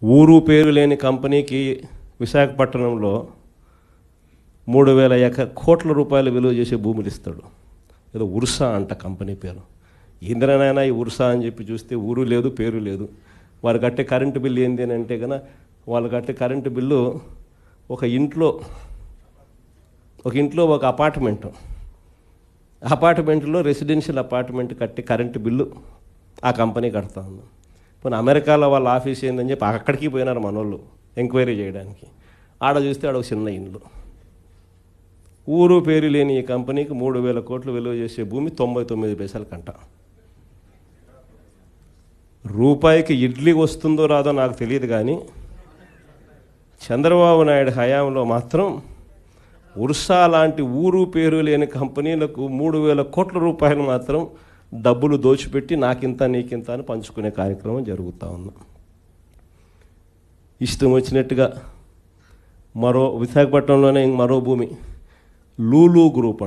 ఊరు పేరు లేని కంపెనీకి విశాఖపట్నంలో 3,000 కోట్ల రూపాయలు విలువ చేసే భూములు ఇస్తాడు. ఏదో ఉర్సా అంట కంపెనీ పేరు. ఇంద్రనైనా ఈ ఉర్సా అని చెప్పి చూస్తే ఊరు లేదు, పేరు లేదు. వారు కట్టే కరెంటు బిల్లు ఏంది అని అంటే కనుక వాళ్ళు కట్టే కరెంటు బిల్లు ఒక ఇంట్లో ఒక అపార్ట్మెంట్లో రెసిడెన్షియల్ అపార్ట్మెంట్ కట్టే కరెంటు బిల్లు ఆ కంపెనీ కడతా ఉంది. పోనీ అమెరికాలో వాళ్ళ ఆఫీస్ ఏందని చెప్పి అక్కడికి పోయినారు మనోళ్ళు ఎంక్వైరీ చేయడానికి. ఆడ చూస్తే ఆడ ఒక చిన్న ఇండ్లు. ఊరు పేరు లేని ఈ కంపెనీకి 3,000 కోట్లు విలువ చేసే భూమి 99 పైసలు కంట. రూపాయికి ఇడ్లీ వస్తుందో రాదో నాకు తెలియదు, కానీ చంద్రబాబు నాయుడు హయాంలో మాత్రం ఉర్సా లాంటి ఊరు పేరు లేని కంపెనీలకు 3,000 కోట్ల రూపాయలు మాత్రం డబ్బులు దోచిపెట్టి నాకింత నీకింత అని పంచుకునే కార్యక్రమం జరుగుతూ ఉంది. ఇష్టం వచ్చినట్టుగా విశాఖపట్నంలోనే మరో భూమి లూలు గ్రూప్